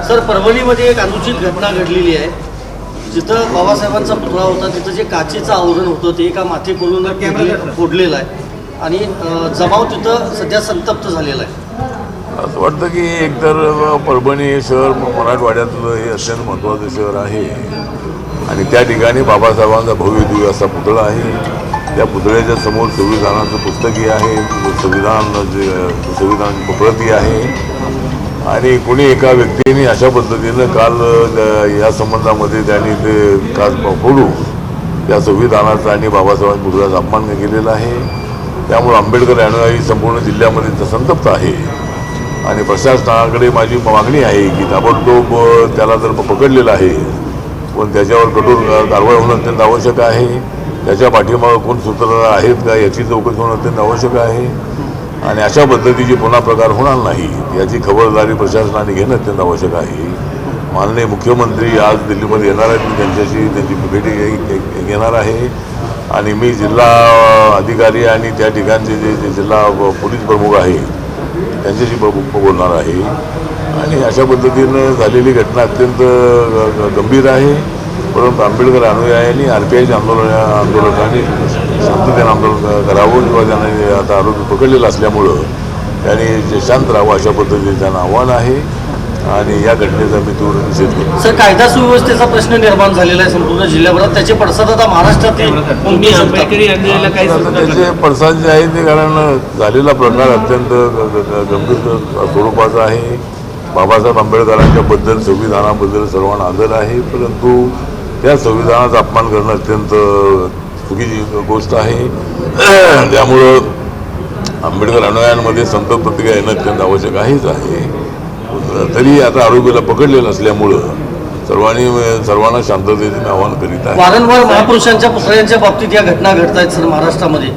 Sir, परभणीमध्ये एक अनुचित घटना घडलेली आहे. जिथं बाबासाहेबांचा पुतळा होता तिथं जे काचेचं आवरण होतं ते एका माथे करून फोडलेलं आहे आणि जमाव तिथं सध्या संतप्त झालेला आहे. असं वाटतं की एकतर परभणी हे शहर मराठवाड्यातलं हे अत्यंत महत्त्वाचं शहर आहे आणि त्या ठिकाणी बाबासाहेबांचा भव्य दिव्य असा पुतळा आहे. त्या पुतळ्याच्या समोर संविधानाचं पुस्तकही आहे, संविधान प्रती आहे आणि कोणी एका व्यक्तीने अशा पद्धतीनं काल या संबंधामध्ये त्यांनी ते काच फोडून त्या संविधानाचा आणि बाबासाहेबांच्या पुतळ्याचा अपमान केलेला आहे. त्यामुळे आंबेडकर अनुयायी संपूर्ण जिल्ह्यामध्ये संतप्त आहे आणि प्रशासनाकडे माझी मागणी आहे की ताबडतोब त्याला जर पकडलेलं आहे पण त्याच्यावर कठोर कारवाई होणं अत्यंत आवश्यक आहे. त्याच्या पाठीमागं कोण सूत्रधार आहेत का याची चौकशी होणं अत्यंत आवश्यक आहे आणि अशा पद्धतीचे पुन्हा प्रकार होणार नाही याची खबरदारी प्रशासनाने घेणं अत्यंत आवश्यक आहे. माननीय मुख्यमंत्री आज दिल्लीमध्ये येणार आहेत. मी त्यांची भेटी घेणार आहे आणि मी जिल्हा अधिकारी आणि त्या ठिकाणचे जे जिल्हा पोलीस प्रमुख आहे त्यांच्याशी बोलणार आहे आणि अशा पद्धतीनं झालेली घटना अत्यंत गंभीर आहे. परंतु आंबेडकर अनुयायांनी RPIच्या आंदोलकांनी शांततेनं आंदोलन करावं किंवा त्यांना आता आरोपी पकडलेला असल्यामुळं त्यांनी शांत राहावं अशा पद्धतीने त्यांना आव्हान आहे आणि या घटनेचा मी तीव्र निषेध करतो. सर, कायदा सुव्यवस्थेचा प्रश्न निर्माण झालेला आहे संपूर्ण जिल्ह्याभरात. त्याचे पडसाद आता महाराष्ट्रातील त्याचे पडसाद जे आहे ते कारण झालेला प्रकार अत्यंत गंभीर स्वरूपाचा आहे. बाबासाहेब आंबेडकरांच्या बद्दल संविधानाबद्दल सर्वांना आदर आहे परंतु त्या संविधानाचा अपमान करणं अत्यंत चुकीची गोष्ट आहे. त्यामुळं आंबेडकर अनुयायांमध्ये संतप्त प्रतिक्रिया येणं अत्यंत आवश्यक आहे. तरी आता आरोपीला पकडलेलं असल्यामुळं सर्वांना शांततेने आवाहन करीत आहे. वारंवार महापुरुषांच्या पुतळ्यांच्या बाबतीत या घटना घडत आहेत सर महाराष्ट्रामध्ये.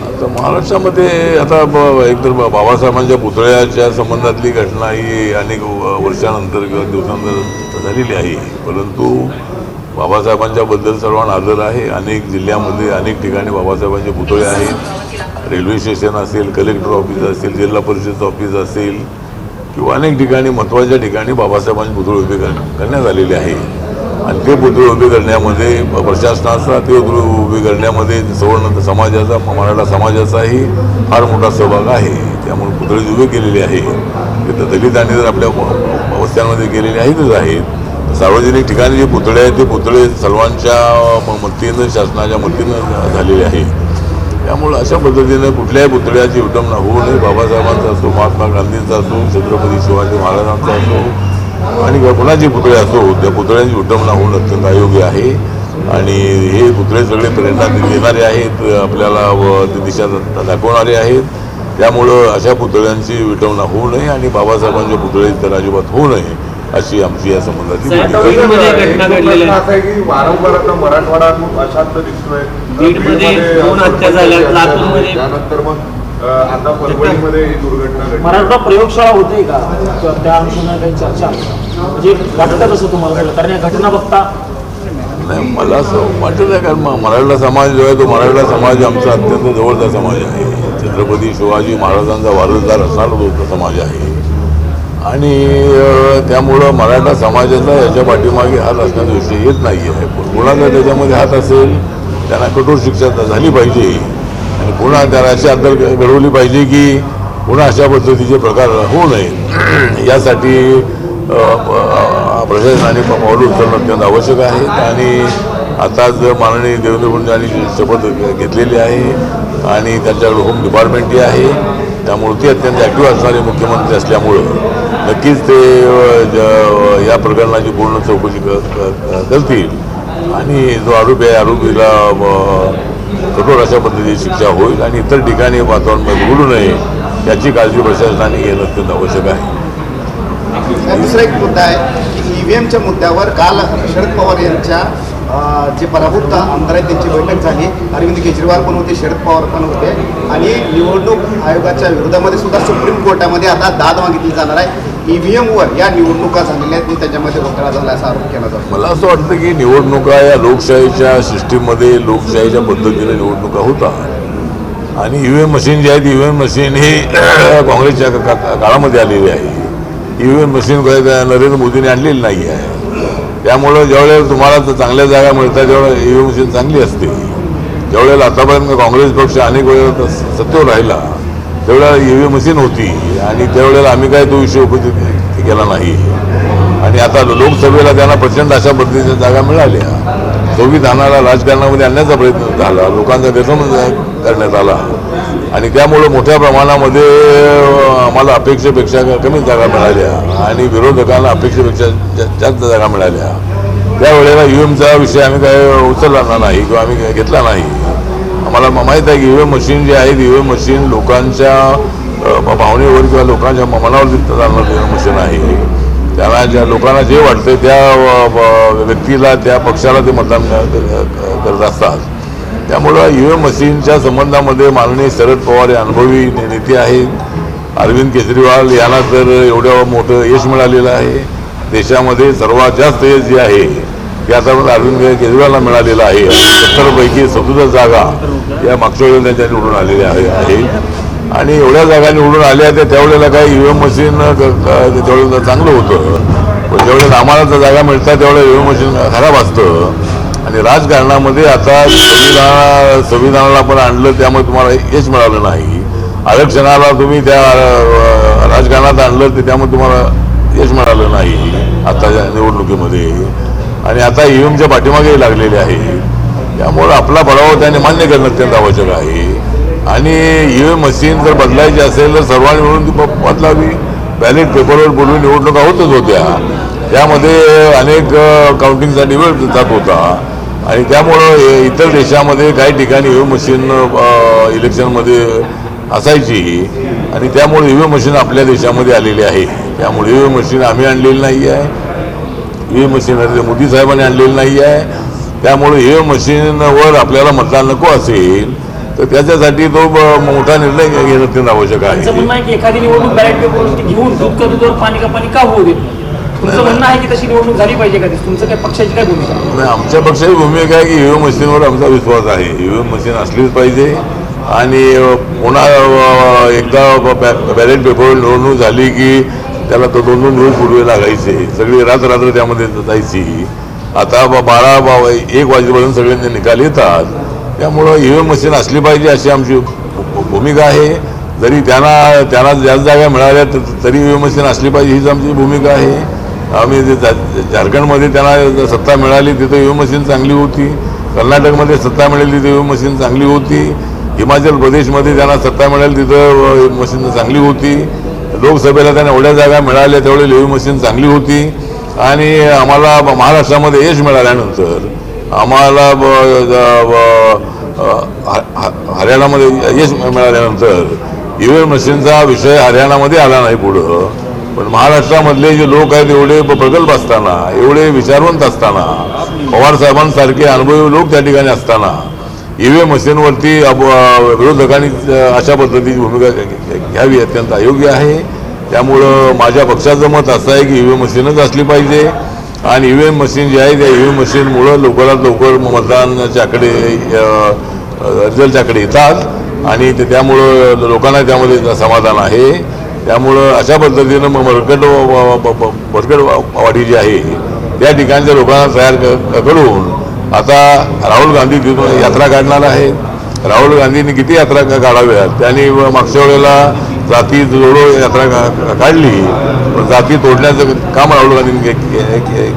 आता महाराष्ट्रामध्ये आता एकतर बाबासाहेबांच्या पुतळ्याच्या संबंधातली घटना ही अनेक वर्षानंतर किंवा दिवसानंतर झालेली आहे परंतु बाबासाहेबांच्या बद्दल सर्वांना आदर आहे. अनेक जिल्ह्यामध्ये अनेक ठिकाणी बाबासाहेबांचे पुतळे आहेत. रेल्वे स्टेशन असेल, कलेक्टर ऑफिस असेल, जिल्हा परिषद ऑफिस असेल किंवा अनेक ठिकाणी महत्त्वाच्या ठिकाणी बाबासाहेबांचे पुतळे उभे करण्यात आलेले आहे आणि ते पुतळे उभे करण्यामध्ये प्रशासनाचा ते उभे करण्यामध्ये सवर्ण समाजाचा मराठा समाजाचाही फार मोठा सहभाग आहे. त्यामुळे पुतळे उभे केलेले आहे ते दलितांनी जर आपल्या वस्त्यांमध्ये केलेले आहेतच आहेत. सार्वजनिक ठिकाणी जे पुतळे आहेत ते पुतळे सर्वांच्या मतीनं शासनाच्या मतीनं झालेले आहे. त्यामुळं अशा पद्धतीनं कुठल्याही पुतळ्याची विटंबना होऊ नये. बाबासाहेबांचा असो, महात्मा गांधींचा असो, छत्रपती शिवाजी महाराजांचा असो आणि कोणाचे पुतळे असो त्या पुतळ्यांची विटंबना होणं अत्यंत अयोग्य आहे आणि हे पुतळे सगळे प्रेरणा देणारे आहेत, आपल्याला दिशा दाखवणारे आहेत. त्यामुळं अशा पुतळ्यांची विटंबना होऊ नये आणि बाबासाहेबांचे पुतळे तर अजिबात होऊ नये अशी आमची या संबंधाची वारंवार आता मराठवाडा अशांत दिसतोय. त्यानंतर मग आता परभणीमध्ये ही दुर्घटना घडली. मराठवाडा प्रयोगशाळा होते का त्या अनुषंगाने काही चर्चा म्हणजे वाटतं कसं तुम्हाला कारण या घटना बघता? नाही, मला असं वाटत आहे कारण मराठा समाज जो आहे तो मराठा समाज आमचा अत्यंत जवळचा समाज आहे. छत्रपती शिवाजी महाराजांचा वारसदार असणारा तो समाज आहे आणि त्यामुळं मराठा समाजाचा याच्या पाठीमागे हात असण्याचा विषय येत नाही आहे. कोणाचा त्याच्यामध्ये हात असेल त्यांना कठोर शिक्षा झाली पाहिजे आणि पुन्हा त्याला अशी अद्दल घडवली पाहिजे की पुन्हा अशा पद्धतीचे प्रकार होऊ नये. यासाठी प्रशासनाने पावलं उचलणं अत्यंत आवश्यक आहे आणि आताच माननीय देवेंद्र फडणवीसांनी शपथ घेतलेली आहे आणि त्यांच्याकडे होम डिपार्टमेंटही आहे. त्यामुळे ते अत्यंत ॲक्टिव्ह असणारे मुख्यमंत्री असल्यामुळं नक्कीच ते या प्रकरणाची पूर्ण चौकशी करतील आणि जो आरोपी आहे आरोपीला कठोर अशा पद्धतीची शिक्षा होईल आणि इतर ठिकाणी वातावरण बिघडू नये याची काळजी प्रशासनाने घेणं अत्यंत आवश्यक आहे. दुसरा एक मुद्दा आहे की EVMच्या मुद्द्यावर काल शरद पवार यांच्या जे पराभूत आमदार आहेत त्यांची बैठक झाली. अरविंद केजरीवाल पण होते, शरद पवार पण होते आणि निवडणूक आयोगाच्या विरोधामध्ये सुद्धा सुप्रीम कोर्टामध्ये आता दाद मागितली जाणार आहे. EVMवर या निवडणुका झालेल्या आहेत आणि त्याच्यामध्ये घोटाळा झाला असा आरोप केला जातो. मला असं वाटतं की निवडणुका या लोकशाहीच्या सिस्टीममध्ये लोकशाहीच्या पद्धतीने निवडणुका होतात आणि EVM मशीन जी आहे EVM मशीन ही काँग्रेसच्या काळामध्ये आलेली आहे. EVM मशीन नरेंद्र मोदींनी आणलेली नाही आहे. त्यामुळं ज्यावेळेला तुम्हाला चांगल्या जागा मिळतात त्यावेळेला EVM मशीन चांगली असते. ज्यावेळेला आतापर्यंत काँग्रेस पक्ष अनेक वेळेला सत्तेवर राहिला त्यावेळेला EVM मशीन होती आणि त्यावेळेला आम्ही काय तो विषय उपस्थित केला नाही. आणि आता लोकसभेला त्यांना प्रचंड अशा पद्धतीच्या जागा मिळाल्या. संविधानाला राजकारणामध्ये आणण्याचा प्रयत्न झाला, लोकांचा गैरसमज करण्यात आला आणि त्यामुळं मोठ्या प्रमाणामध्ये आम्हाला अपेक्षेपेक्षा कमी जागा मिळाल्या आणि विरोधकांना अपेक्षेपेक्षा जास्त जागा मिळाल्या. त्यावेळेला EVMचा विषय आम्ही काय उचलला नाही किंवा आम्ही घेतला नाही. आम्हाला माहीत आहे की EVM मशीन जे आहेत EVM मशीन लोकांच्या भावनेवर किंवा लोकांच्या मनावर चालणारं मशीन आहे. त्यांना ज्या लोकांना जे वाटतं त्या व्यक्तीला त्या पक्षाला ते मतदान करत असतात. त्यामुळं EVM मशीनच्या संबंधामध्ये माननीय शरद पवार हे अनुभवी नेते आहेत. अरविंद केजरीवाल यांना तर एवढं मोठं यश मिळालेलं आहे. देशामध्ये सर्वात जास्त यश जे आहे ते आतापर्यंत अरविंद केजरीवालला मिळालेलं आहे. 70 पैकी 67 जागा या मागच्या वेळेला त्यांच्या निवडून आलेल्या आहे आणि एवढ्या जागा निवडून आल्या त्यावेळेला काही EVM मशीन त्यावेळेला चांगलं होतं. पण ज्यावेळेला आम्हाला तर जागा मिळतात त्यावेळेला EVM मशीन खराब असतं. आणि राजकारणामध्ये आता संविधानाला पण आणलं त्यामुळे तुम्हाला यश मिळालं नाही. आरक्षणाला तुम्ही त्या राजकारणात आणलं ते त्यामुळे तुम्हाला यश मिळालं नाही आताच्या निवडणुकीमध्ये. आणि आता EVMच्या पाठीमागे लागलेले आहे. त्यामुळं आपला पराभव त्याने मान्य करणं अत्यंत आवश्यक आहे. आणि EVM मशीन जर बदलायची असेल तर सर्वांनी मिळून ती बदलावी. बॅलेट पेपरवर पूर्वी निवडणुका होतच होत्या, त्यामध्ये अनेक काउंटिंगसाठी वेळ जात होता आणि त्यामुळं इतर देशामध्ये काही ठिकाणी EVM मशीन इलेक्शनमध्ये असायची आणि त्यामुळे EVM मशीन आपल्या देशामध्ये आलेली आहे. त्यामुळे EVM मशीन आम्ही आणलेली नाही आहे, EVM मशीन मोदी साहेबांनी आणलेली नाही आहे. त्यामुळे EVM मशीनवर आपल्याला मतदान नको असेल तर त्याच्यासाठी तो मोठा निर्णय घेणं अत्यंत आवश्यक आहे. म्हणणं आहे की एखादी निवडणूक बॅलेट पेपरवरती घेऊन दूध का दूधवर पाणी का पाणी का होऊ देत नाही. तुमचं म्हणणं आहे की तशी निवडणूक झाली पाहिजे का? तुमचं काय पक्षाची काय भूमिका? नाही, आमच्या पक्षाची भूमिका आहे की EVM मशीनवर आमचा विश्वास आहे. EVM मशीन असलीच पाहिजे आणि पुन्हा एकदा बॅलेट पेपरवर निवडणूक झाली की त्याला तो 2-2 दिवस पूर्वी लागायचे, सगळी रात्र त्यामध्ये जायची. आता 12-1 वाजेपर्यंत सगळे निकाल येतात. त्यामुळं EVM मशीन असली पाहिजे अशी आमची भूमिका आहे. जरी त्यांना जास्त जागा मिळाल्या तरी EVM मशीन असली पाहिजे हीच आमची भूमिका आहे. आम्ही झारखंडमध्ये त्यांना सत्ता मिळाली तिथं EVM मशीन चांगली होती, कर्नाटकमध्ये सत्ता मिळाली तिथं EVM मशीन चांगली होती, हिमाचल प्रदेशमध्ये त्यांना सत्ता मिळाली तिथं मशीन चांगली होती, लोकसभेला त्यांना एवढ्या जागा मिळाल्या त्यावेळेला EVM मशीन चांगली होती. आणि आम्हाला महाराष्ट्रामध्ये यश मिळाल्यानंतर आम्हाला हरियाणामध्ये यश मिळाल्यानंतर EVM मशीनचा विषय हरियाणामध्ये आला नाही पुढं. पण महाराष्ट्रामधले जे लोक आहेत एवढे प्रगल्भ असताना, एवढे विचारवंत असताना, पवार साहेबांसारखे अनुभवी लोक त्या ठिकाणी असताना EVM मशीनवरती विरोधकांनी अशा पद्धतीची भूमिका घ्यावी अत्यंत अयोग्य आहे. त्यामुळं माझ्या पक्षाचं मत असं आहे की EVM मशीनच असली पाहिजे आणि EVM मशीन जे आहे त्या EVM मशीनमुळं लवकरात लवकर मतदानाच्याकडे रिझल्टच्याकडे येतात आणि त्यामुळं लोकांना त्यामध्ये समाधान आहे. त्यामुळं अशा पद्धतीनं भरकटवाडी जी आहे त्या ठिकाणच्या लोकांना तयार करून आता राहुल गांधी तिथून यात्रा काढणार आहेत. राहुल गांधींनी किती यात्रा काढाव्यात, त्यांनी मागच्या वेळेला जाती जोडो यात्रा काढली, पण जाती तोडण्याचं काम राहुल गांधींनी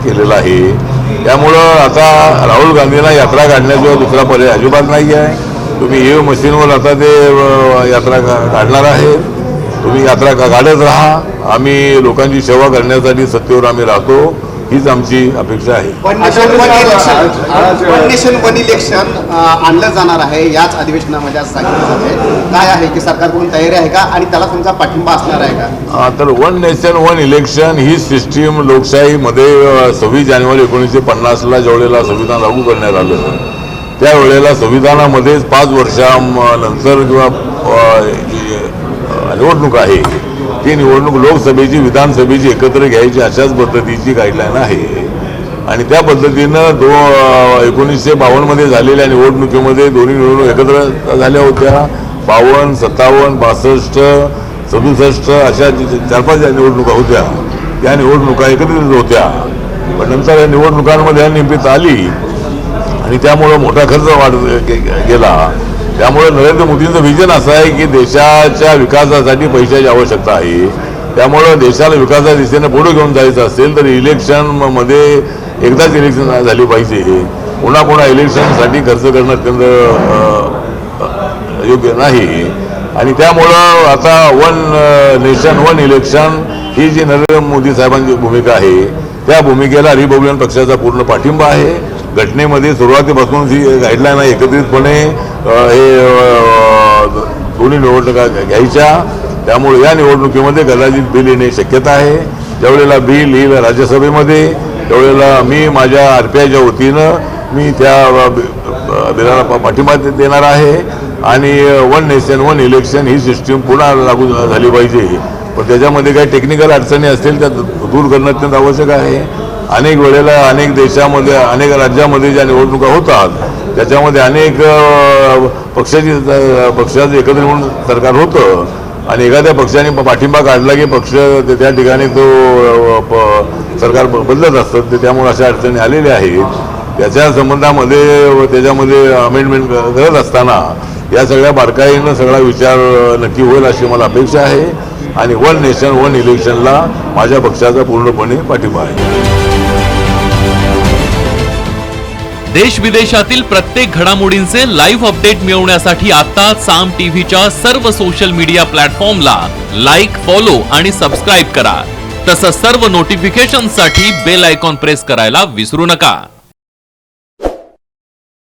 केलेलं आहे. त्यामुळं आता राहुल गांधींना यात्रा काढण्याशिवाय दुसरा पर्याय अजिबात नाही आहे. तुम्ही EVM मशीनवर आता ते यात्रा काढणार आहेत, तुम्ही यात्रा काढत राहा. आम्ही लोकांची सेवा करण्यासाठी सत्तेवर आम्ही राहतो हीच आमची अपेक्षा आहे. वन नेशन वन इलेक्शन आणलं जाणार आहे याच अधिवेशनामध्ये असं सांगितलं जाते. काय आहे की सरकारकडून तयारी आहे का आणि त्याला तुमचा पाठिंबा असणार आहे का? तर वन नेशन वन इलेक्शन ही सिस्टीम लोकशाहीमध्ये 26 जानेवारी 1950ला ज्यावेळेला संविधान लागू करण्यात आलं त्यावेळेला संविधानामध्येच 5 वर्षानंतर किंवा निवडणूक आहे ती निवडणूक लोकसभेची विधानसभेची एकत्र घ्यायची अशाच पद्धतीची गाईडलाईन आहे. आणि त्या पद्धतीनं 1952मध्ये झालेल्या निवडणुकीमध्ये दोन्ही निवडणूक एकत्र झाल्या होत्या. 52, 57, 62, 67 अशा 4-5 निवडणुका होत्या. या निवडणुका एकत्रित होत्या. पण नंतर या निवडणुकांमध्ये निमित्त आली आणि त्यामुळं मोठा खर्च गेला. त्यामुळे नरेंद्र मोदींचं विजन असं आहे की देशाच्या विकासासाठी पैशाची आवश्यकता आहे. त्यामुळं देशाला विकासाच्या दिशेने पुढे घेऊन जायचं असेल तर इलेक्शनमध्ये एकदाच इलेक्शन झाली पाहिजे. पुन्हा इलेक्शनसाठी खर्च करणं अत्यंत योग्य नाही. आणि त्यामुळं आता वन नेशन वन इलेक्शन ही जी नरेंद्र मोदी साहेबांची भूमिका आहे त्या भूमिकेला रिपब्लिकन पक्षाचा पूर्ण पाठिंबा आहे. घटनेमध्ये सुरुवातीपासून ही गाईडलाईन आहे एकत्रितपणे हे दोन्ही निवडणुका घ्यायच्या. त्यामुळे या निवडणुकीमध्ये कदाचित बिल येणे शक्यता आहे. ज्यावेळेला बिल येईल राज्यसभेमध्ये त्यावेळेला मी माझ्या RPIच्या वतीनं मी त्या बिलाला पाठिंबा देणार आहे. आणि वन नेशन वन इलेक्शन ही सिस्टीम पुन्हा लागू झाली पाहिजे. पण त्याच्यामध्ये काही टेक्निकल अडचणी असतील त्या दूर करणं अत्यंत आवश्यक आहे. अनेक वेळेला अनेक देशामध्ये अनेक राज्यामध्ये ज्या निवडणुका होतात त्याच्यामध्ये अनेक पक्षाचं एकत्र म्हणून सरकार होतं आणि एखाद्या पक्षाने पाठिंबा काढला की पक्ष त्या ठिकाणी तो सरकार बदलत असतं. त्यामुळे अशा अडचणी आलेल्या आहेत. त्याच्या संबंधामध्ये त्याच्यामध्ये अमेंडमेंट करत असताना या सगळ्या बारकाईनं सगळा विचार नक्की होईल अशी मला अपेक्षा आहे. आणि वन नेशन वन इलेक्शनला माझ्या पक्षाचा पूर्णपणे पाठिंबा आहे. देश विदेशातील प्रत्येक घडामोडींचे लाईव्ह अपडेट मिळवण्यासाठी आता साम टीव्हीच्या सर्व सोशल मीडिया प्लॅटफॉर्मला लाईक, फॉलो आणि सबस्क्राईब करा. तसंच सर्व नोटिफिकेशनसाठी बेल आयकॉन प्रेस करायला विसरू नका.